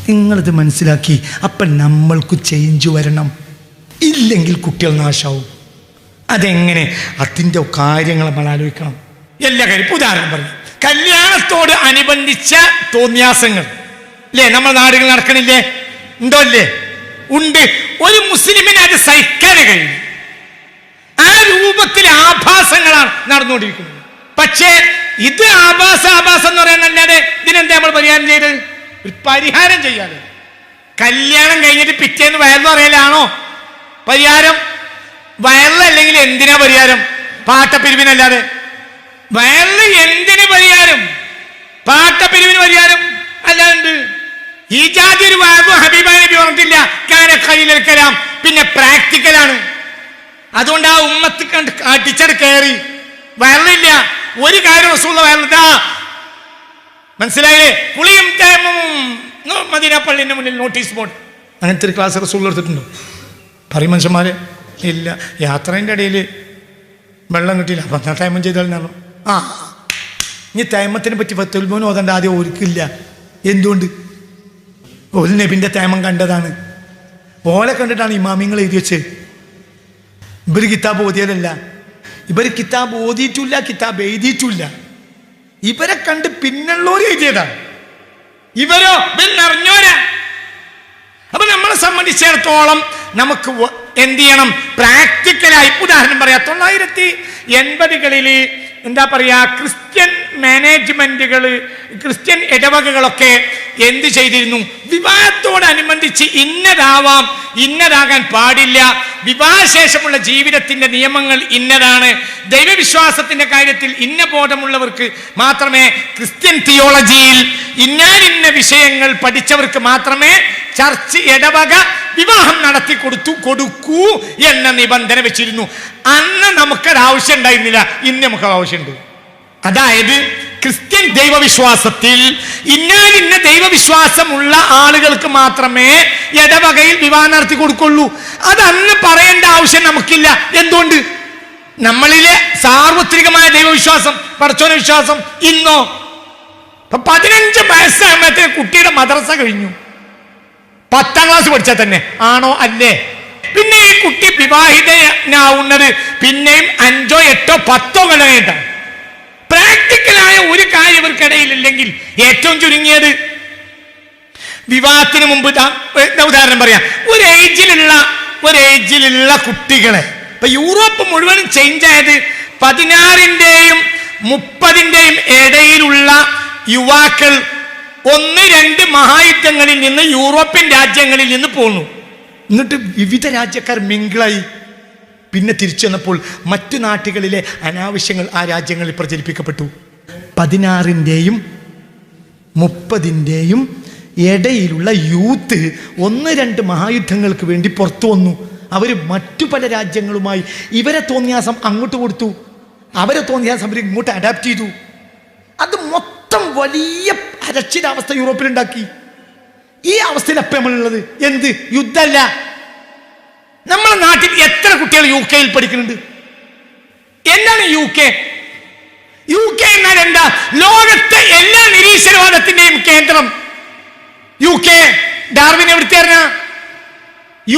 നിങ്ങളിത് മനസ്സിലാക്കി. അപ്പം നമ്മൾക്ക് ചേഞ്ച് വരണം, ഇല്ലെങ്കിൽ കുട്ടികൾ നാശാവും. അതെങ്ങനെ? അതിൻ്റെ കാര്യങ്ങൾ നമ്മൾ ആലോചിക്കണം. എല്ലാ കാര്യം ഉദാഹരണം പറഞ്ഞു, കല്യാണത്തോട് അനുബന്ധിച്ച തോന്നിയാസങ്ങൾ അല്ലേ നമ്മൾ നാടുകൾ നടക്കണില്ലേ? ഉണ്ടോ? അല്ലേ? ഉണ്ട്. ഒരു മുസ്ലിമിന് അത് സഹിക്കാൻ കഴിയും. ആ രൂപത്തിൽ ആഭാസങ്ങളാണ് നടന്നുകൊണ്ടിരിക്കുന്നത്. പക്ഷേ ഇത് ആഭാസം എന്ന് പറയാനല്ലാതെ ഇതിനെന്താ നമ്മൾ പരിഹാരം ചെയ്ത്? ഒരു പരിഹാരം ചെയ്യാതെ കല്യാണം കഴിഞ്ഞിട്ട് പിറ്റേന്ന് വയറെന്ന് പറയലാണോ പരിഹാരം? വയറിലല്ലെങ്കിൽ എന്തിനാ പരിഹാരം? പാട്ടപ്പിരിവിനല്ലാതെ. വയറിൽ എന്തിന് പരിഹാരം? പാട്ടപ്പിരിവിന് പരിഹാരം അല്ലാണ്ട്. ഈ ജാതി ഒരു വാബു ഹബീബ നബി പറഞ്ഞിട്ടില്ല കാന ഖലീലുൽ കലാം. പിന്നെ പ്രാക്ടിക്കലാണ്. അതുകൊണ്ട് ആ ഉമ്മത്ത് കണ്ട് അടിച്ചട് കയറി. വയറിലില്ല ഒരു കാര്യം റസൂലുള്ള വയറിലിട്ടാ. മനസ്സിലായില്ലേ? കുളിയും തേമവും മദീന പള്ളിന്റെ മുന്നിൽ നോട്ടീസ് ബോർഡ്. അങ്ങനത്തെ ഒരു ക്ലാസ് റസൂലുള്ള എടുത്തിട്ടുണ്ടോ? പറയും മനുഷ്യന്മാരെ. ഇല്ല. യാത്രേൻ്റെ ഇടയിൽ വെള്ളം കിട്ടിയില്ല, അപ്പം തേമം ചെയ്താലും ഇനി തേമത്തിനെ പറ്റി ഫത്തുൽ ഓതണ്ട ആദ്യം ഒരുക്കില്ല. എന്തുകൊണ്ട്? ഒരു നബിൻ്റെ തേമം കണ്ടതാണ്. ഓലെ കണ്ടിട്ടാണ് ഇമാമിങ്ങൾ എഴുതി വെച്ച്. ഇവർ കിതാബ് ഓതിയതല്ല. ഇവർ കിതാബ് ഓതിയിട്ടില്ല, കിതാബ് എഴുതിയിട്ടില്ല. ഇവരെ കണ്ട് പിന്നുള്ളവർ എഴുതിയതാണ്. ഇവരോ അറിഞ്ഞോരാ. അപ്പൊ നമ്മളെ സംബന്ധിച്ചിടത്തോളം നമുക്ക് എന്ത് ചെയ്യണം? പ്രാക്ടിക്കലായി. ഉദാഹരണം പറയാം, 1980കളിൽ എന്താ പറയാ, ക്രിസ്ത്യൻ മാനേജ്മെന്റുകൾ, ക്രിസ്ത്യൻ ഇടവകകളൊക്കെ എന്ത് ചെയ്തിരുന്നു? വിവാഹത്തോടനുബന്ധിച്ച് ഇന്നതാവാം, ഇന്നതാകാൻ പാടില്ല, വിവാഹശേഷമുള്ള ജീവിതത്തിന്റെ നിയമങ്ങൾ ഇന്നതാണ്, ദൈവവിശ്വാസത്തിന്റെ കാര്യത്തിൽ ഇന്ന ബോധമുള്ളവർക്ക് മാത്രമേ, ക്രിസ്ത്യൻ തിയോളജിയിൽ ഇന്ന വിഷയങ്ങൾ പഠിച്ചവർക്ക് മാത്രമേ ചർച്ച് ഇടവക വിവാഹം നടത്തി കൊടുക്കൂ എന്ന നിബന്ധന വെച്ചിരുന്നു. അന്ന് നമുക്കത് ആവശ്യം ഉണ്ടായിരുന്നില്ല, ഇന്ന് നമുക്ക് ആവശ്യമുണ്ട്. അതായത് ക്രിസ്ത്യൻ ദൈവവിശ്വാസത്തിൽ ഇന്ന ദൈവവിശ്വാസമുള്ള ആളുകൾക്ക് മാത്രമേ ഇടവകയിൽ വിവാഹം നടത്തി കൊടുക്കുള്ളൂ. അതന്ന് പറയേണ്ട ആവശ്യം നമുക്കില്ല. എന്തുകൊണ്ട്? നമ്മളിലെ സാർവത്രികമായ ദൈവവിശ്വാസം, പടച്ചോന വിശ്വാസം ഇന്നോ 15 വയസ്സാകുമ്പോഴത്തേക്ക് കുട്ടിയുടെ മദ്രസ കഴിഞ്ഞു. 10ാം ക്ലാസ് പഠിച്ചാൽ തന്നെ ആണോ അല്ലേ? പിന്നെ ഈ കുട്ടി വിവാഹിതനാവുന്നത് പിന്നെയും 5, 8, 10 കഴിഞ്ഞിട്ടാണ്. പ്രാക്ടിക്കലായ ഒരു കാര്യം ഇവർക്കിടയിലില്ലെങ്കിൽ ഏറ്റവും ചുരുങ്ങിയത് വിവാഹത്തിന് മുമ്പ് ഉദാഹരണം പറയാം, ഒരു ഏജിലുള്ള കുട്ടികളെ ഇപ്പൊ യൂറോപ്പ് മുഴുവനും ചേഞ്ച് ആയത് 16ന്റെയും 30ന്റെയും ഇടയിലുള്ള യുവാക്കൾ 1-2 മഹായുദ്ധങ്ങളിൽ നിന്ന് യൂറോപ്യൻ രാജ്യങ്ങളിൽ നിന്ന് പോന്നു. എന്നിട്ട് വിവിധ രാജ്യക്കാർ മിങ്കിളായി. പിന്നെ തിരിച്ചു വന്നപ്പോൾ മറ്റു നാട്ടുകളിലെ അനാവശ്യങ്ങൾ ആ രാജ്യങ്ങളിൽ പ്രചരിപ്പിക്കപ്പെട്ടു. 16ന്റെയും 30ന്റെയും ഇടയിലുള്ള യൂത്ത് 1-2 മഹായുദ്ധങ്ങൾക്ക് വേണ്ടി പുറത്തു വന്നു. അവർ മറ്റു പല രാജ്യങ്ങളുമായി ഇവരെ തോന്നിയാസം അങ്ങോട്ട് കൊടുത്തു, അവരെ തോന്നിയാസം അവർ ഇങ്ങോട്ട് അഡാപ്റ്റ് ചെയ്തു. അത് മൊത്തം വലിയ അരക്ഷിതാവസ്ഥ യൂറോപ്പിലുണ്ടാക്കി. ഈ അവസ്ഥയിൽ അപ്പം നമ്മളുള്ളത് എന്ത്? യുദ്ധമല്ല. നമ്മളെ നാട്ടിൽ എത്ര കുട്ടികൾ UK പഠിക്കുന്നുണ്ട്? എന്താണ് UK? UK എന്നാൽ എന്താ? ലോകത്തെ എല്ലാ നിരീശ്വരവാദത്തിന്റെയും കേന്ദ്രം UK. ഡാർവിൻ എവിടുത്തെ?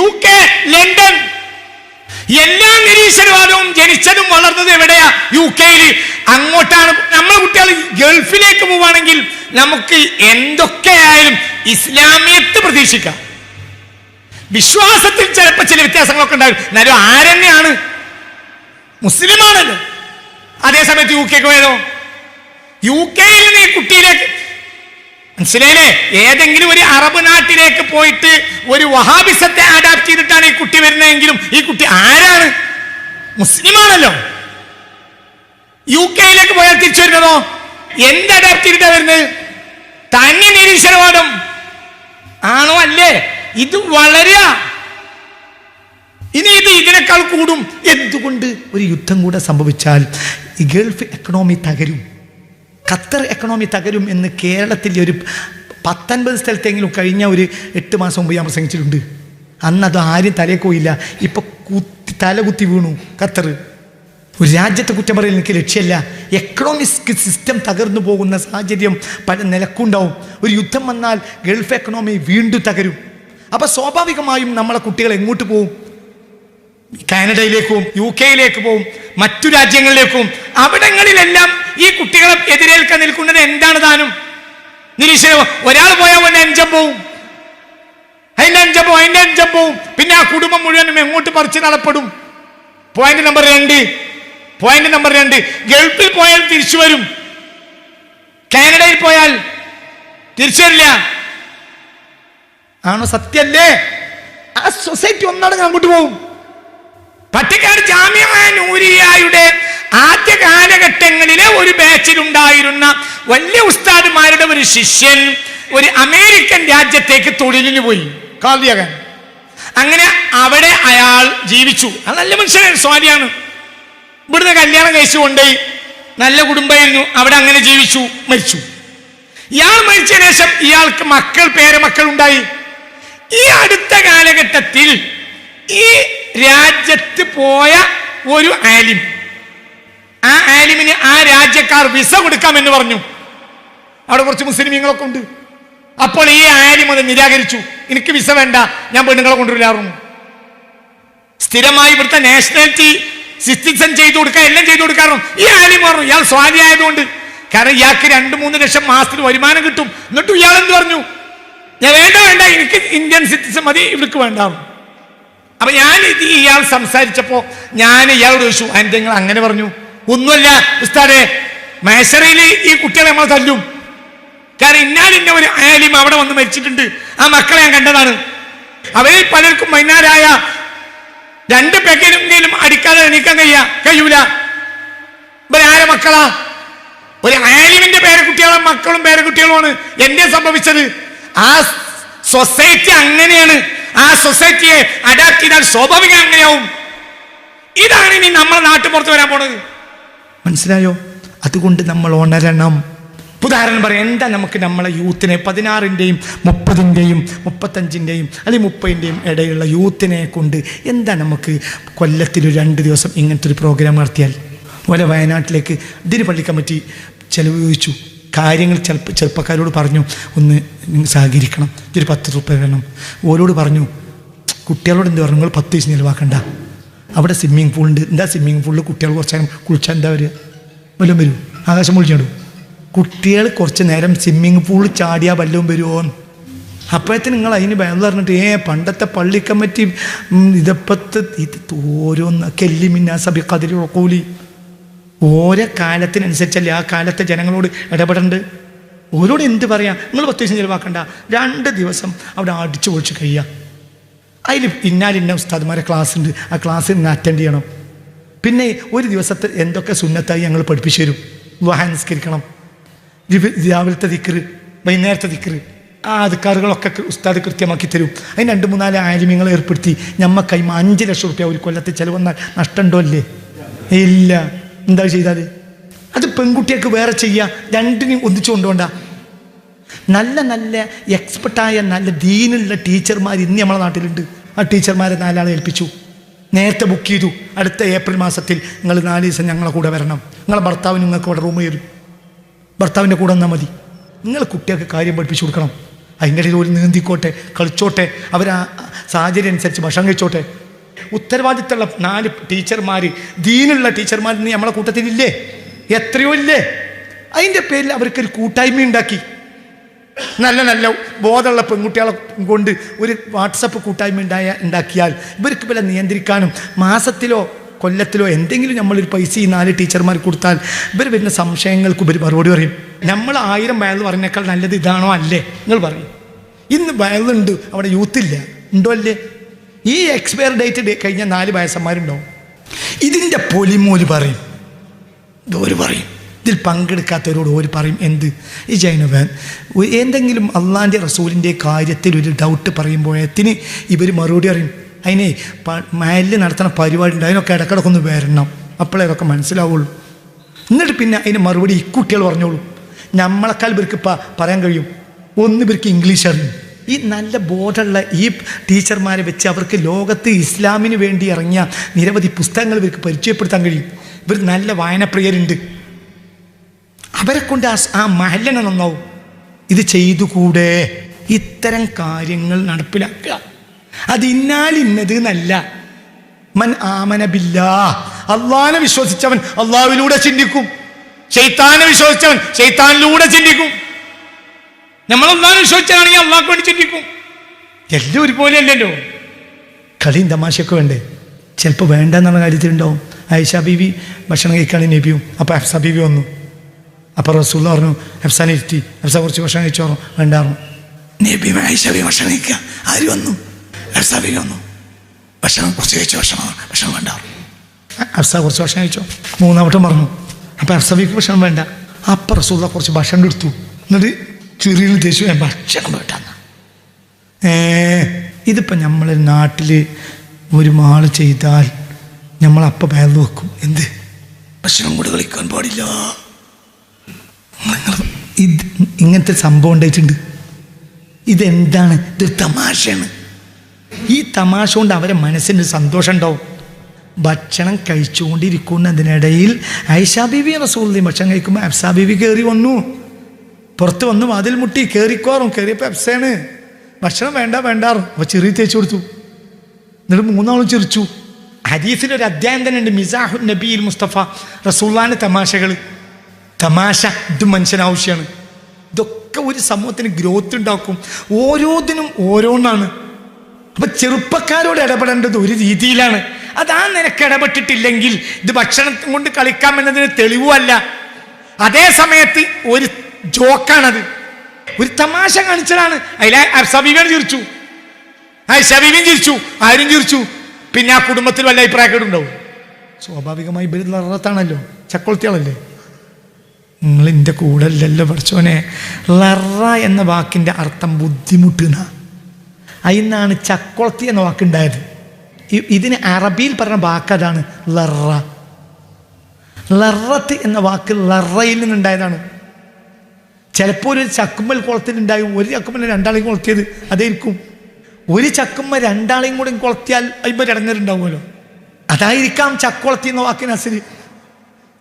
UK, London. എല്ലാ നിരീശ്വരവാദവും ജനിച്ചതും വളർന്നതും എവിടെയാ? UKയിൽ. അങ്ങോട്ടാണ്. നമ്മളെ കുട്ടികൾ ഗൾഫിലേക്ക് പോവുകയാണെങ്കിൽ നമുക്ക് എന്തൊക്കെയായാലും ഇസ്ലാമിയത്ത് പ്രതീക്ഷിക്കാം. വിശ്വാസത്തിൽ ചിലപ്പോൾ ചില വ്യത്യാസങ്ങളൊക്കെ ഉണ്ടാകും, എന്നാലും ആരെന്നെയാണ്? മുസ്ലിമാണല്ലോ. അതേസമയത്ത് UK പോയതോ? UK-യിൽ നിന്ന് ഈ കുട്ടിയിലേക്ക്, മനസ്സിലായില്ലേ? ഏതെങ്കിലും ഒരു അറബ് നാട്ടിലേക്ക് പോയിട്ട് ഒരു വഹാബിസത്തെ അഡാപ്റ്റ് ചെയ്തിട്ടാണ് ഈ കുട്ടി വരുന്നതെങ്കിലും ഈ കുട്ടി ആരാണ്? മുസ്ലിമാണല്ലോ. UK-യിലേക്ക് പോയാൽ തിരിച്ചു വരുന്നതോ എന്ത് അഡാപ്റ്റ് ചെയ്തിട്ടാണ് വരുന്നത്? തന്നെ നിരീശ്വരവാദം ആണോ അല്ലേ? ഇത് വളരുക. ഇനി ഇതിനേക്കാൾ കൂടും. എന്തുകൊണ്ട്? ഒരു യുദ്ധം കൂടെ സംഭവിച്ചാൽ ഈ ഗൾഫ് എക്കണോമി തകരും, ഖത്തർ എക്കണോമി തകരും എന്ന് കേരളത്തിൽ ഒരു 19 സ്ഥലത്തെങ്കിലും കഴിഞ്ഞ ഒരു 8 മാസം മുമ്പ് ഞാൻ ഒരു രാജ്യത്തെ കുറ്റം പറയൽ എനിക്ക് ലക്ഷ്യമല്ല. എക്കണോമിക് സിസ്റ്റം തകർന്നു പോകുന്ന സാഹചര്യം പല നിലക്കുണ്ടാവും. ഒരു യുദ്ധം വന്നാൽ ഗൾഫ് എക്കണോമി വീണ്ടും തകരും. അപ്പം സ്വാഭാവികമായും നമ്മളെ കുട്ടികൾ എങ്ങോട്ട് പോവും? കാനഡയിലേക്കും UK പോവും, മറ്റു രാജ്യങ്ങളിലേക്കും. അവിടങ്ങളിലെല്ലാം ഈ കുട്ടികളെ എതിരേൽക്കാൻ നിൽക്കുന്നത് എന്താണ് താനും? നിരീക്ഷണം. ഒരാൾ പോയാൽ അവൻ്റെ അഞ്ചം പോവും, അതിൻ്റെ അഞ്ചം പോവും. പിന്നെ ആ കുടുംബം മുഴുവനും എങ്ങോട്ട് പറിച്ച് നടപ്പെടും? പോയിന്റ് നമ്പർ 2, ഗൾഫിൽ പോയാൽ തിരിച്ചു വരും, കാനഡയിൽ പോയാൽ തിരിച്ചു വരില്ല. ആണോ? സത്യല്ലേ? ആ സൊസൈറ്റി ഒന്നടങ്കം അങ്ങോട്ട് പോകും. പട്ടിക്കാട് ജാമിഅ നൂരിയയുടെ ആദ്യ കാലഘട്ടങ്ങളിലെ ഒരു ബാച്ചിലുണ്ടായിരുന്ന വലിയ ഉസ്താദുമാരുടെ ഒരു ശിഷ്യൻ ഒരു അമേരിക്കൻ രാജ്യത്തേക്ക് തൊഴിലിന് പോയി, കാദിയാകാൻ. അങ്ങനെ അവിടെ അയാൾ ജീവിച്ചു. അത് നല്ല മനുഷ്യനാണ്, സ്വാലിയാണ്. ഇവിടുന്ന് കല്യാണം കഴിച്ചു കൊണ്ടുപോയി, നല്ല കുടുംബമായിരുന്നു, അവിടെ അങ്ങനെ ജീവിച്ചു, മരിച്ചു. ഇയാൾ മരിച്ചതിന് ശേഷം ഇയാൾക്ക് പേരമക്കൾ ഉണ്ടായി. ഈ അടുത്ത കാലഘട്ടത്തിൽ ഈ രാജ്യത്ത് പോയ ഒരു ആലിം, ആ ആലിമിന് ആ രാജ്യക്കാർ വിസ കൊടുക്കാമെന്ന് പറഞ്ഞു. അവിടെ കുറച്ച് മുസ്ലിമീങ്ങളൊക്കെ ഉണ്ട്. അപ്പോൾ ഈ ആലിം അത് നിരാകരിച്ചു. എനിക്ക് വിസ വേണ്ട, ഞാൻ പെണ്ണുങ്ങളെ കൊണ്ടുവരാറുണ്ട്. സ്ഥിരമായി ഇവിടുത്തെ നാഷണാലിറ്റി സിറ്റിസൺ ചെയ്തു കൊടുക്കുക, എല്ലാം ചെയ്തു കൊടുക്കാറുണ്ട്. ഈ ആലിം പറഞ്ഞു ഇയാൾ സ്വാധീനം ആയതുകൊണ്ട്, കാരണം ഇയാൾക്ക് 2-3 ലക്ഷം മാസത്തിൽ വരുമാനം കിട്ടും. എന്നിട്ടും ഇയാൾ എന്ത് പറഞ്ഞു? ഞാൻ വേണ്ട, എനിക്ക് ഇന്ത്യൻ സിറ്റിസൺ മതി, ഇവർക്ക് വേണ്ടാറുണ്ട്. അപ്പൊ ഇയാൾ സംസാരിച്ചപ്പോ ഞാൻ ഇയാളോട് ചോദിച്ചു, അതിന്റെ നിങ്ങൾ അങ്ങനെ പറഞ്ഞു? ഒന്നുമല്ല ഉസ്താദേ, മൈസറയിൽ ഈ കുട്ടികളെ നമ്മൾ തല്ലും. കാരണം ഇന്ന ഒരു ആലിം അവിടെ വന്ന് മരിച്ചിട്ടുണ്ട്, ആ മക്കളെ ഞാൻ കണ്ടതാണ്. അവരിൽ പലർക്കും വൈകുന്നേരമായ 2 പെക്കെങ്കിലും അടിക്കാതെ എണീക്കാൻ കഴിയൂല. ഇവർ ആരെ മക്കളാ? ഒരു ആലിമിന്റെ മക്കളും പേരക്കുട്ടികളുമാണ് എന്റെ സംഭവിച്ചത്. ആ സൊസൈറ്റി അങ്ങനെയാണ്. ആ സൊസൈറ്റിയെ അഡാപ്റ്റ് ചെയ്താൽ സ്വാഭാവികം അങ്ങനെയാവും. ഇതാണ് ഇനി നമ്മളെ നാട്ടുപുറത്ത് വരാൻ പോണത്. മനസ്സിലായോ? അതുകൊണ്ട് നമ്മൾ ഉണരണം. ഉദാഹരണം പറയാം, എന്താ നമുക്ക് നമ്മളെ യൂത്തിനെ 16-ന്റെയും 30-ന്റെയും 35-ന്റെയും അല്ലെങ്കിൽ 30-ന്റെയും ഇടയിലുള്ള യൂത്തിനെ കൊണ്ട് എന്താ നമുക്ക് കൊല്ലത്തിൽ 2 ദിവസം ഇങ്ങനത്തെ ഒരു പ്രോഗ്രാം നടത്തിയാൽ? അതുപോലെ വയനാട്ടിലേക്ക് ഇതിന് പള്ളി കമ്മിറ്റി ചെലവ് ചോദിച്ചു. കാര്യങ്ങൾ ചെറുപ്പക്കാരോട് പറഞ്ഞു, ഒന്ന് സഹകരിക്കണം, ഇതൊരു 10 രൂപ വേണം. ഓരോട് പറഞ്ഞു, കുട്ടികളോട് എന്ത് പറഞ്ഞു, നിങ്ങൾ 10 ദിവസം ചിലവാക്കണ്ട, അവിടെ സ്വിമ്മിങ് പൂളുണ്ട്, എന്താ സ്വിമ്മിങ് പൂളിൽ കുട്ടികൾ കുറച്ച് നേരം കുളിച്ചാൽ എന്താ വരിക? വല്ലതും വരും? ആകാശം പൊളിച്ചിടും. കുട്ടികൾ കുറച്ച് നേരം സ്വിമ്മിങ് പൂളിൽ ചാടിയാൽ വല്ലതും വരുമോ? അപ്പോഴത്തെ നിങ്ങൾ അതിന് ഭയം പറഞ്ഞിട്ട് പണ്ടത്തെ പള്ളി കമ്മിറ്റി ഇതപ്പത്ത് ഇത് ഓരോന്ന് കെല്ലിമിന്ന സബി കതിരി കൂലി ഓരോ കാലത്തിനനുസരിച്ചല്ലേ ആ കാലത്തെ ജനങ്ങളോട് ഇടപെടേണ്ടത്. ഓരോട് എന്ത് പറയാം? നിങ്ങൾ 10 ദിവസം ചിലവാക്കണ്ട, 2 ദിവസം അവിടെ അടിച്ചു പൊളിച്ച് കഴിയുക. അതിൽ ഇന്ന ഉസ്താദ്മാരെ ക്ലാസ് ഉണ്ട്, ആ ക്ലാസ്സിൽ നിന്ന് അറ്റൻഡ് ചെയ്യണം. പിന്നെ ഒരു ദിവസത്തെ എന്തൊക്കെ സുന്നത്തായി ഞങ്ങൾ പഠിപ്പിച്ചു തരും. ദുആ നിസ്കരിക്കണം, രാവിലത്തെ ദിക്റ്, വൈകുന്നേരത്തെ ദിക്റ്, ആ അദ്കാറുകളൊക്കെ ഉസ്താദ് കൃത്യമാക്കി തരും. അതിന് 2-3 ആലിമ്യങ്ങളെ ഏർപ്പെടുത്തി ഞമ്മക്കൈമ 5 ലക്ഷം റുപ്യ ഒരു കൊല്ലത്തെ ചിലവ് വന്നാൽ നഷ്ടമുണ്ടോ? അല്ലേ? ഇല്ല. എന്താ ചെയ്താൽ? അത് പെൺകുട്ടികൾക്ക് വേറെ ചെയ്യുക, 2നും ഒന്നിച്ചു കൊണ്ടുപോണ്ട. നല്ല എക്സ്പെർട്ടായ നല്ല ദീനുള്ള ടീച്ചർമാർ ഇന്ന് നമ്മളെ നാട്ടിലുണ്ട്. ആ ടീച്ചർമാരെ 4 ആളെ ഏൽപ്പിച്ചു, നേരത്തെ ബുക്ക് ചെയ്തു. അടുത്ത ഏപ്രിൽ മാസത്തിൽ നിങ്ങൾ 4 ദിവസം ഞങ്ങളെ കൂടെ വരണം. നിങ്ങളെ ഭർത്താവിന് നിങ്ങൾക്ക് അവിടെ റൂം തരും, ഭർത്താവിൻ്റെ കൂടെ വന്നാൽ മതി. നിങ്ങൾ കുട്ടികൾക്ക് കാര്യം പഠിപ്പിച്ചു കൊടുക്കണം. അതിൻ്റെ ഇടയിൽ ഒരു നീന്തിക്കോട്ടെ, കളിച്ചോട്ടെ, അവർ ആ സാഹചര്യം അനുസരിച്ച് ഭക്ഷണം കഴിച്ചോട്ടെ. ഉത്തരവാദിത്തമുള്ള 4 ടീച്ചർമാർ, ദീനുള്ള ടീച്ചർമാർ ഇന്ന് നമ്മളെ കൂട്ടത്തിലില്ലേ? എത്രയോ ഇല്ലേ? അതിൻ്റെ പേരിൽ അവർക്കൊരു കൂട്ടായ്മ ഉണ്ടാക്കി. നല്ല ബോധമുള്ള പെൺകുട്ടികളെ കൊണ്ട് ഒരു വാട്സപ്പ് കൂട്ടായ്മ ഉണ്ടാക്കിയാൽ ഇവർക്ക് വില നിയന്ത്രിക്കാനും മാസത്തിലോ കൊല്ലത്തിലോ എന്തെങ്കിലും നമ്മളൊരു പൈസ ഈ 4 ടീച്ചർമാർ കൊടുത്താൽ ഇവർ വരുന്ന സംശയങ്ങൾക്ക് ഇവർ മറുപടി പറയും. നമ്മൾ 1000 വയൽ പറഞ്ഞേക്കാൾ നല്ലത് ഇതാണോ? അല്ലേ? നിങ്ങൾ പറയും. ഇന്ന് വയലുണ്ട്, അവിടെ യൂത്തില്ല, ഉണ്ടോ? അല്ലേ? ഈ എക്സ്പയർ ഡേറ്റ് കഴിഞ്ഞ 4 വയസ്സന്മാരുണ്ടാവും. ഇതിൻ്റെ പൊലിമോല് പറയും, ഇതോര് പറയും. ഇതിൽ പങ്കെടുക്കാത്തവരോട് ഓര് പറയും എന്ത്? ഈ ജൈനവൻ എന്തെങ്കിലും അള്ളാൻ്റെ റസൂലിൻ്റെ കാര്യത്തിൽ ഒരു ഡൗട്ട് പറയുമ്പോഴത്തിന് ഇവർ മറുപടി അറിയും. അതിനെ മയലിൽ നടത്തുന്ന പരിപാടി ഉണ്ട്, അതിനൊക്കെ ഇടക്കിടക്കൊന്ന് വരണം, അപ്പോഴേ അതൊക്കെ മനസ്സിലാവുള്ളൂ. എന്നിട്ട് പിന്നെ അതിന് മറുപടി ഇക്കുട്ടികൾ പറഞ്ഞോളൂ. നമ്മളെക്കാൾ ഇവർക്ക് പറയാൻ കഴിയും. ഒന്ന് ഇവർക്ക് ഇംഗ്ലീഷ് അറിയും. ഈ നല്ല ബോധമുള്ള ഈ ടീച്ചർമാരെ വെച്ച് അവർക്ക് ലോകത്ത് ഇസ്ലാമിന് വേണ്ടി ഇറങ്ങിയ നിരവധി പുസ്തകങ്ങൾ ഇവർക്ക് പരിചയപ്പെടുത്താൻ കഴിയും. ഇവർ നല്ല വായനപ്രിയരുണ്ട്, അവരെ കൊണ്ട് ആ മഹല്ലന നന്നാവും. ഇത് ചെയ്തുകൂടെ? ഇത്തരം കാര്യങ്ങൾ നടപ്പിലാക്കുക. അത് ഇന്നത് എന്നല്ല. മൻ ആമന ബില്ലാഹ്, അള്ളാഹനെ വിശ്വസിച്ചവൻ അള്ളാഹുവിലൂടെ ചിന്തിക്കും, ശൈത്താനെ വിശ്വസിച്ചവൻ ശൈത്താനിലൂടെ ചിന്തിക്കും. നമ്മൾ അള്ളാഹനെ വിശ്വസിച്ചാണെങ്കിൽ അള്ളാഹ്ക്ക് വേണ്ടി ചിന്തിക്കും. എല്ലാം ഒരുപോലെ അല്ലല്ലോ. കളിയും തമാശയൊക്കെ വേണ്ടേ? ചിലപ്പോൾ വേണ്ടെന്നുള്ള കാര്യത്തിലുണ്ടാവും. ആയിഷ ബീവി ഭക്ഷണം കഴിക്കാണ് നബിയും. അപ്പോൾ ഹഫ്സ ബീവി വന്നു. അപ്പോൾ റസൂൽ പറഞ്ഞു ഹഫ്സാനെ ഇരുത്തി, ഹഫ്സ കുറച്ച് ഭക്ഷണം കഴിച്ചോ? വേണ്ടായിരുന്നു. നബി ആയിഷ ബീവി ഭക്ഷണം കഴിക്കുക. ആര് വന്നു? ഹഫ്സ ബീവി വന്നു. ഭക്ഷണം കുറച്ച് കഴിച്ചോ? ഭക്ഷണം വേണ്ട. ഹഫ്സ കുറച്ച് ഭക്ഷണം കഴിച്ചോ? മൂന്നാമട്ടും പറഞ്ഞു. അപ്പം ഹഫ്സ ബീവിക്ക് ഭക്ഷണം വേണ്ട. അപ്പം റസൂൽ കുറച്ച് ഭക്ഷണം എടുത്തു. എന്നിട്ട് ചെറിയ ദേശം ഭക്ഷണം വേണ്ടാന്ന്. ഇതിപ്പോൾ നമ്മളെ നാട്ടിൽ ഒരു മാള് ചെയ്താൽ നമ്മളപ്പം പേർ വെക്കും. എന്ത്? ഭക്ഷണം കൂടെ കളിക്കാൻ പാടില്ല. ഇത് ഇങ്ങനത്തെ സംഭവം ഉണ്ടായിട്ടുണ്ട്. ഇതെന്താണ്? ഇതൊരു തമാശയാണ്. ഈ തമാശ കൊണ്ട് അവരെ മനസ്സിന് സന്തോഷം ഉണ്ടാവും. ഭക്ഷണം കഴിച്ചുകൊണ്ടിരിക്കുന്നതിനിടയിൽ ആയിഷാ ബീവി റസൂലുള്ളാഹി ഭക്ഷണം കഴിക്കുമ്പോൾ ഹഫ്സാ ബീവി കയറി വന്നു. പുറത്ത് വന്ന് വാതിൽ മുട്ടി, കയറിക്കോറും. കയറിയപ്പോൾ ഹഫ്സയാണ്. ഭക്ഷണം വേണ്ടാറും. അപ്പോൾ ചെറിയ തേച്ച് കൊടുത്തു. എന്നിട്ട് മൂന്നാളും ചിരിച്ചു. ഹദീസിലൊരു അധ്യായം തന്നെ ഉണ്ട്, മിസാഹുൻ നബിയിൽ മുസ്തഫ, റസൂലുള്ളാഹിന്റെ തമാശകൾ. തമാശ ഇത് മനുഷ്യനാവശ്യമാണ്. ഇതൊക്കെ ഒരു സമൂഹത്തിന് ഗ്രോത്ത് ഉണ്ടാക്കും. ഓരോന്നിനും ഓരോന്നാണ്. അപ്പം ചെറുപ്പക്കാരോട് ഇടപെടേണ്ടത് ഒരു രീതിയിലാണ്. അതാ നിനക്ക് ഇടപെട്ടിട്ടില്ലെങ്കിൽ ഇത് ഭക്ഷണം കൊണ്ട് കളിക്കാം എന്നതിന് തെളിവുമല്ല. അതേ സമയത്ത് ഒരു ജോക്കാണത്, ഒരു തമാശ കാണിച്ചതാണ്. അതിലെ ഹഫ്സബീബിയാണ് ചിരിച്ചു, ഹഫ്സബീബിയും ചിരിച്ചു, ആരും ചിരിച്ചു. പിന്നെ ആ കുടുംബത്തിൽ വല്ല അഭിപ്രായക്കേടുണ്ടാവും. സ്വാഭാവികമായി ഇവർ ലറത്താണല്ലോ, ചക്കൊളത്തിയാളല്ലേ. നിങ്ങൾ എൻ്റെ കൂടെ അല്ലല്ലോ പഠിച്ചോനെ. ലറ എന്ന വാക്കിൻ്റെ അർത്ഥം ബുദ്ധിമുട്ടുന്ന. അതിന്നാണ് ചക്കൊളത്തി എന്ന വാക്കുണ്ടായത്. ഇതിന് അറബിയിൽ പറഞ്ഞ വാക്ക് അതാണ് ലറ. ലറത്ത് എന്ന വാക്ക് ലറയിൽ നിന്നുണ്ടായതാണ്. ചിലപ്പോൾ ഒരു ചക്കുമ്മൽ കുളത്തിലുണ്ടായി, ഒരു ചക്കുമ്മൽ രണ്ടാളെയും കുളത്തിയത് അതായിരിക്കും. ഒരു ചക്കുമ്മ രണ്ടാളെയും കൂടെ കുളത്തിയാൽ അതിപ്പോൾ ഇടങ്ങറുണ്ടാവുമല്ലോ. അതായിരിക്കാം ചക്കുളത്തി എന്ന വാക്കിന് അസില്.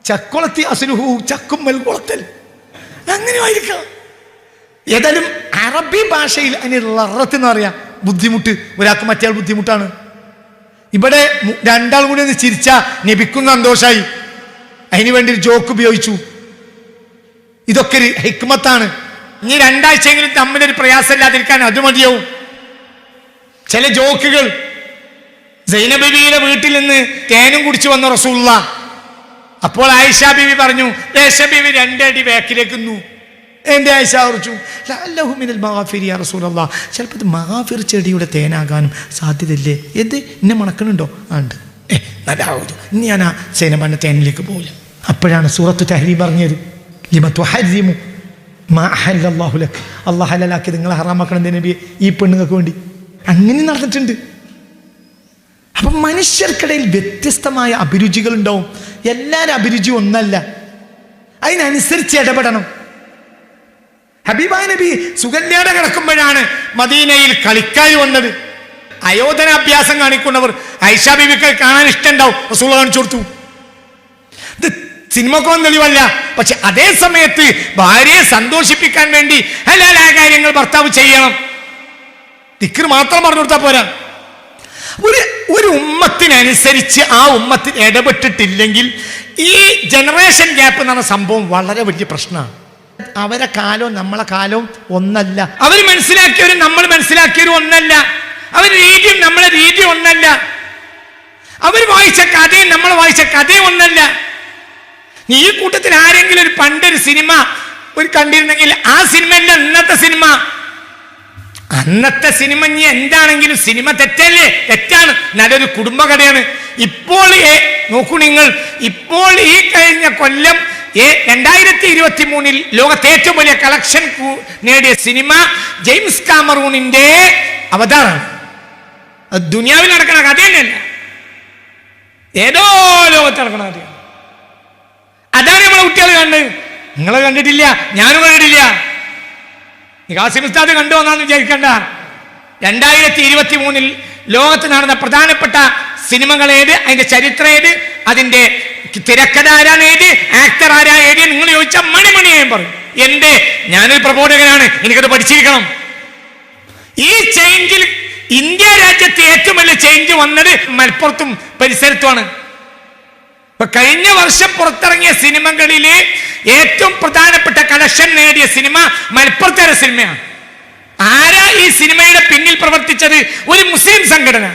ചക്കുളത്തി അസുലുഹു, ചക്കുമ്മൽ കുളത്തൽ, അങ്ങനെ ആയിരിക്കാം. ഏതായാലും അറബി ഭാഷയിൽ അതിന് ലറത്ത് എന്ന് പറയാം. ബുദ്ധിമുട്ട്, ഒരാൾക്ക് മറ്റേ ബുദ്ധിമുട്ടാണ്. ഇവിടെ രണ്ടാളും കൂടി ഒന്ന് ചിരിച്ചാ നബിക്കുന്ന സന്തോഷമായി. അതിന് വേണ്ടി ഒരു ജോക്ക് ഉപയോഗിച്ചു. ഇതൊക്കെ ഒരു ഹിക്മത്താണ്. ഇനി രണ്ടാഴ്ചയെങ്കിലും തമ്മിലൊരു പ്രയാസമില്ലാതിരിക്കാൻ അത് മതിയാവും. ചില ജോക്കുകൾ. സൈനബ് ബീവിയുടെ വീട്ടിൽ നിന്ന് തേനും കുടിച്ചു വന്ന റസൂലുള്ളാഹ്. അപ്പോൾ ആയിഷ ബീവി പറഞ്ഞു, ആയിഷ ബീവി രണ്ടടി ബാക്കിലേക്ക് നിന്നു. എൻ്റെ ആയിഷ കുറിച്ചു റസൂലല്ലാഹ്, ചിലപ്പോൾ ഇത് മഗാഫിർ ചെടിയുടെ തേനാകാനും സാധ്യതയില്ലേ? എന്ത് എന്നെ മണക്കണുണ്ടോ? ഉണ്ട്. നല്ലാവുന്നു. ഇനി ഞാൻ ആ സൈനബാന്റെ തേനിലേക്ക് പോകില്ല. അപ്പോഴാണ് സൂറത്തു തഹ്രീം പറഞ്ഞത്, അള്ളാഹ് ഹലാലാക്കി നിങ്ങളെ ഹറാമാക്കണം നബിയെ ഈ പെണ്ണുങ്ങൾക്ക് വേണ്ടി. അങ്ങനെ നടന്നിട്ടുണ്ട്. അപ്പം മനുഷ്യർക്കിടയിൽ വ്യത്യസ്തമായ അഭിരുചികൾ ഉണ്ടാവും. എല്ലാവരും അഭിരുചി ഒന്നല്ല, അതിനനുസരിച്ച് ഇടപെടണം. ഹബീബായ നബി സുകന്യാടെ കിടക്കുമ്പോഴാണ് മദീനയിൽ കളിക്കാർ വന്നത്. അയോധനാഭ്യാസം കാണിക്കുന്നവർ ആയിഷ ബീവിക്ക് കാണാൻ ഇഷ്ടമുണ്ടാവും. റസൂൽ കാണിച്ചു കൊടുത്തു. ഇത് സിനിമക്കൊന്നും തെളിവല്ല. പക്ഷെ അതേ സമയത്ത് ഭാര്യയെ സന്തോഷിപ്പിക്കാൻ വേണ്ടി ഹലാലായ കാര്യങ്ങൾ ഭർത്താവ് ചെയ്യണം. ദിക്ർ മാത്രം പറഞ്ഞു കൊടുത്താൽ പോരാ. ഒരു ഉമ്മത്തിനനുസരിച്ച് ആ ഉമ്മത്തിൽ ഇടപെട്ടിട്ടില്ലെങ്കിൽ ഈ ജനറേഷൻ ഗ്യാപ്പ് എന്ന് പറഞ്ഞ സംഭവം വളരെ വലിയ പ്രശ്നമാണ്. അവരെ കാലവും നമ്മളെ കാലവും ഒന്നല്ല. അവർ മനസ്സിലാക്കിയവരും നമ്മൾ മനസ്സിലാക്കിയവരും ഒന്നല്ല. അവർ രീതിയും നമ്മളെ രീതിയും ഒന്നല്ല. അവർ വായിച്ച കഥയും നമ്മൾ വായിച്ച കഥയും ഒന്നല്ല. ഈ കൂട്ടത്തിൽ ആരെങ്കിലും ഒരു പണ്ടൊരു സിനിമ ഒരു കണ്ടിരുന്നെങ്കിൽ ആ സിനിമയല്ല ഇന്നത്തെ സിനിമ. അന്നത്തെ സിനിമ ഇനി എന്താണെങ്കിലും സിനിമ തെറ്റല്ലേ? തെറ്റാണ്. നല്ലൊരു കുടുംബകഥയാണ്. ഇപ്പോൾ നോക്കൂ നിങ്ങൾ, ഇപ്പോൾ ഈ കഴിഞ്ഞ കൊല്ലം 2023 ലോകത്തെ ഏറ്റവും വലിയ കളക്ഷൻ നേടിയ സിനിമ ജെയിംസ് കാമറൂണിന്റെ അവതാറാണ്. അത് ദുനിയാവിൽ നടക്കുന്ന കഥ തന്നെയല്ല, ഏതോ ലോകത്ത് നടക്കുന്ന കഥയാണ്. അതാണ് നമ്മളെ കുട്ടികൾ കണ്ട്. നിങ്ങൾ കണ്ടിട്ടില്ല, ഞാനും കണ്ടിട്ടില്ല. ഖാസിം ഉസ്താദ് കണ്ടു എന്നാന്ന് വിചാരിക്കണ്ട. 2023 ലോകത്ത് നടന്ന പ്രധാനപ്പെട്ട സിനിമകൾ ഏത്, അതിന്റെ ചരിത്രം ഏത്, അതിന്റെ തിരക്കഥ ആരാണ് എഴുതി, ആക്ടർ ആരാ എഴുതി നിങ്ങൾ ചോദിച്ചാൽ മണിമണിയായും പറയും. എന്റെ ഞാനൊരു പ്രബോധകനാണ്, എനിക്കത് പഠിച്ചിരിക്കണം. ഈ ചേഞ്ചിൽ ഇന്ത്യ രാജ്യത്ത് ഏറ്റവും വലിയ ചേഞ്ച് വന്നത് മലപ്പുറത്തും പരിസരത്തുമാണ്. ഇപ്പൊ കഴിഞ്ഞ വർഷം പുറത്തിറങ്ങിയ സിനിമകളിലെ ഏറ്റവും പ്രധാനപ്പെട്ട കളക്ഷൻ നേടിയ സിനിമ മലപ്പുറത്തെ സിനിമയാണ്. ആരാ ഈ സിനിമയുടെ പിന്നിൽ പ്രവർത്തിച്ചത്? ഒരു മുസ്ലിം സംഘടന.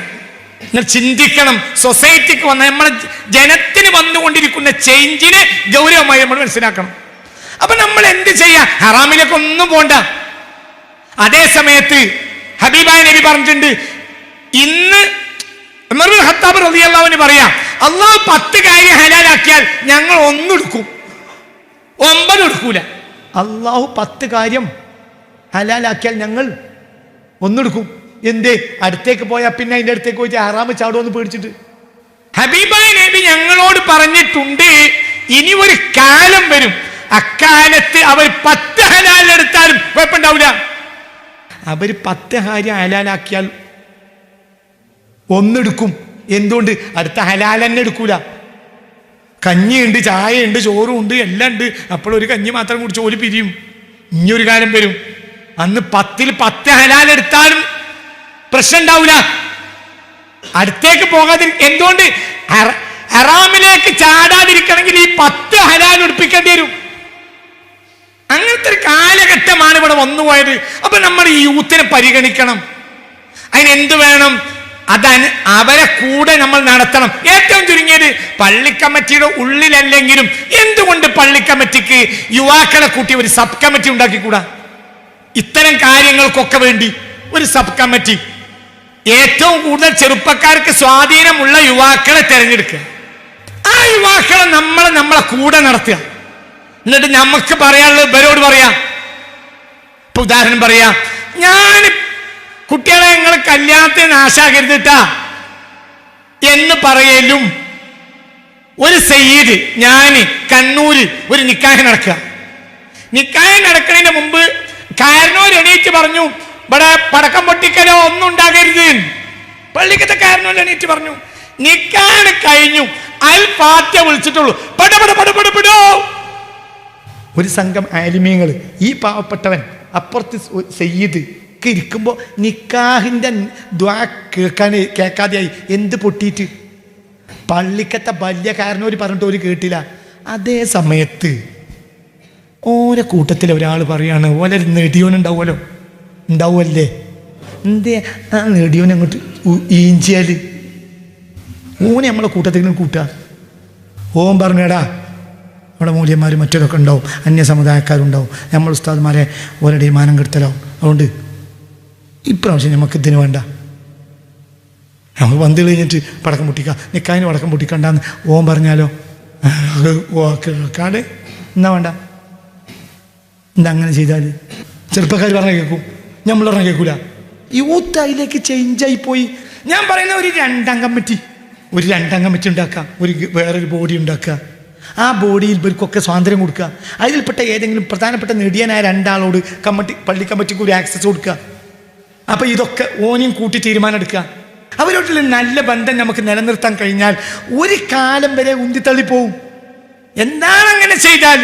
നിങ്ങൾ ചിന്തിക്കണം, സൊസൈറ്റിക്ക് വന്ന നമ്മളെ ജനത്തിന് വന്നുകൊണ്ടിരിക്കുന്ന ചേഞ്ചിനെ ഗൗരവമായി നമ്മൾ മനസ്സിലാക്കണം. അപ്പൊ നമ്മൾ എന്ത് ചെയ്യാം? ഹറാമിലേക്ക് ഒന്നും പോണ്ട. അതേ സമയത്ത് ഹബീബായ നബി പറഞ്ഞിട്ടുണ്ട്, ഇന്ന് ഉമർ ഇബ്നുൽ ഖത്താബ് റളിയല്ലാഹു അൻഹു പറയാം, അള്ളാഹു 10 കാര്യം ഹലാലാക്കിയാൽ ഞങ്ങൾ 1 എടുക്കും, 9 എടുക്കൂല. അള്ളാഹു 10 കാര്യം ഹലാലാക്കിയാൽ ഞങ്ങൾ 1 എടുക്കും. എന്തേ? അടുത്തേക്ക് പോയാൽ പിന്നെ അതിൻ്റെ അടുത്തേക്ക് പോയിട്ട് ഹറാമ് ചാടുമെന്ന് പേടിച്ചിട്ട്. ഹബീബായ നബി ഞങ്ങളോട് പറഞ്ഞിട്ടുണ്ട്, ഇനി ഒരു കാലം വരും, അക്കാലത്ത് അവർ 10 ഹലാലെടുത്താലും കുഴപ്പമുണ്ടാവില്ല. അവർ 10 കാര്യം ഹലാലാക്കിയാൽ 1 എടുക്കും. എന്തുകൊണ്ട്? അടുത്ത ഹലാൽ തന്നെ എടുക്കൂല. കഞ്ഞിയുണ്ട്, ചായയുണ്ട്, ചോറും ഉണ്ട്, എല്ലാം ഉണ്ട്. അപ്പോഴൊരു കഞ്ഞി മാത്രം കുടിച്ച് ഓല് പിരിയും. ഇനിയൊരു കാലം വരും, അന്ന് 10ൽ 10 ഹലാലെടുത്താലും പ്രശ്നം ഉണ്ടാവില്ല. അടുത്തേക്ക് പോകാതി. എന്തുകൊണ്ട്? ഹറാമിലേക്ക് ചാടാതിരിക്കണമെങ്കിൽ ഈ 10 ഹലാൽ എടുപ്പിക്കേണ്ടി വരും. അങ്ങനത്തെ ഒരു കാലഘട്ടമാണ് ഇവിടെ വന്നുപോയത്. അപ്പൊ നമ്മൾ ഈ യൂത്തിനെ പരിഗണിക്കണം. അതിനെന്ത് വേണം? അവരെ കൂടെ നമ്മൾ നടത്തണം. ഏറ്റവും ചുരുങ്ങിയത് പള്ളിക്കമ്മിറ്റിയുടെ ഉള്ളിലല്ലെങ്കിലും എന്തുകൊണ്ട് പള്ളിക്കമ്മിറ്റിക്ക് യുവാക്കളെ കൂട്ടി ഒരു സബ് കമ്മിറ്റി ഉണ്ടാക്കിക്കൂടാ? ഇത്തരം കാര്യങ്ങൾക്കൊക്കെ വേണ്ടി ഒരു സബ് കമ്മിറ്റി. ഏറ്റവും കൂടുതൽ ചെറുപ്പക്കാർക്ക് സ്വാധീനമുള്ള യുവാക്കളെ തിരഞ്ഞെടുക്കുക. ആ യുവാക്കളെ നമ്മളെ കൂടെ നടത്തുക. എന്നിട്ട് നമുക്ക് പറയാനുള്ളത് ഇവരോട് പറയാം. ഇപ്പൊ ഉദാഹരണം പറയാ, ഞാൻ കുട്ടികളെ നിങ്ങൾ കല്യാണത്തിന് നാശാക്കരുതിട്ടാ എന്ന് പറയലും, ഒരു സയ്യിദ് ഞാൻ കണ്ണൂര് ഒരു നിക്കാഹ് നടക്കുക. നിക്കാഹ് നടക്കുന്നതിന് മുമ്പ് കാരണവർ എണീറ്റ് പറഞ്ഞു, ഇവിടെ പടക്കം പൊട്ടിക്കലോ ഒന്നും ഉണ്ടാകരുത്. പള്ളിക്കത്തെ കാരണവർ എണീറ്റ് പറഞ്ഞു. നിക്കാഹ് കഴിഞ്ഞു, ഫാത്തിഹ വിളിച്ചിട്ടുള്ളൂ, പടപടപടപടപടോ. ഒരു സംഘം ആലിമീങ്ങൾ, ഈ പാവപ്പെട്ടവൻ അപ്പുറത്ത് സയ്യിദ് ഇരിക്കുമ്പോൾ നിക്കാഹിൻ്റെ ദ്വാ കേൾക്കാതെയായി. എന്ത് പൊട്ടിയിട്ട്? പള്ളിക്കത്തെ വലിയ കാരണവർ പറഞ്ഞിട്ട് ഒരു കേട്ടില്ല. അതേ സമയത്ത് ഓരോ കൂട്ടത്തിൽ ഒരാൾ പറയാണ്, ഓരോ നെടിയോനുണ്ടാവുമല്ലോ, ഉണ്ടാവുമല്ലേ, എന്തേ ആ നെടിയോനെ അങ്ങോട്ട് ഈഞ്ചിയാൽ ഓനെ നമ്മളെ കൂട്ടത്തിൽ കൂട്ടുക. ഓൻ പറഞ്ഞേടാ, അവിടെ മൂല്യന്മാരും മറ്റൊരൊക്കെ ഉണ്ടാവും, അന്യസമുദായക്കാരുണ്ടാവും, നമ്മൾ ഉസ്താദ്മാരെ ഓരോ മാനം കെടുത്തലാവും. അതുകൊണ്ട് ഇപ്രാവശ്യം നമുക്ക് ഇതിന് വേണ്ട, നമ്മൾ പന്ത് കഴിഞ്ഞിട്ട് പടക്കം പൊട്ടിക്കുക, നിക്കാതിന് പടക്കം പൊട്ടിക്കണ്ടെന്ന് ഓൻ പറഞ്ഞാലോ? കേൾക്കാതെ എന്നാ വേണ്ട, എന്താ അങ്ങനെ ചെയ്താൽ? ചെറുപ്പക്കാർ പറഞ്ഞാൽ കേൾക്കും, നമ്മൾ പറഞ്ഞാൽ കേൾക്കൂല. യൂത്ത് അതിലേക്ക് ചേഞ്ചായി പോയി. ഞാൻ പറയുന്ന ഒരു 2 അംഗ കമ്മിറ്റി ഉണ്ടാക്കുക, വേറൊരു ബോഡി ഉണ്ടാക്കുക. ആ ബോഡിയിൽ ഇവർക്കൊക്കെ സ്വാതന്ത്ര്യം കൊടുക്കുക. അതിൽപ്പെട്ട ഏതെങ്കിലും പ്രധാനപ്പെട്ട നെടിയനായ 2 ആളോട് പള്ളി കമ്മിറ്റിക്ക് ഒരു ആക്സസ് കൊടുക്കുക. അപ്പം ഇതൊക്കെ ഓനെയും കൂട്ടി തീരുമാനം എടുക്കുക. അവരോട്ടുള്ള നല്ല ബന്ധം നമുക്ക് നിലനിർത്താൻ കഴിഞ്ഞാൽ ഒരു കാലം വരെ ഉന്തിത്തള്ളിപ്പോവും. എന്താണ് അങ്ങനെ ചെയ്താൽ?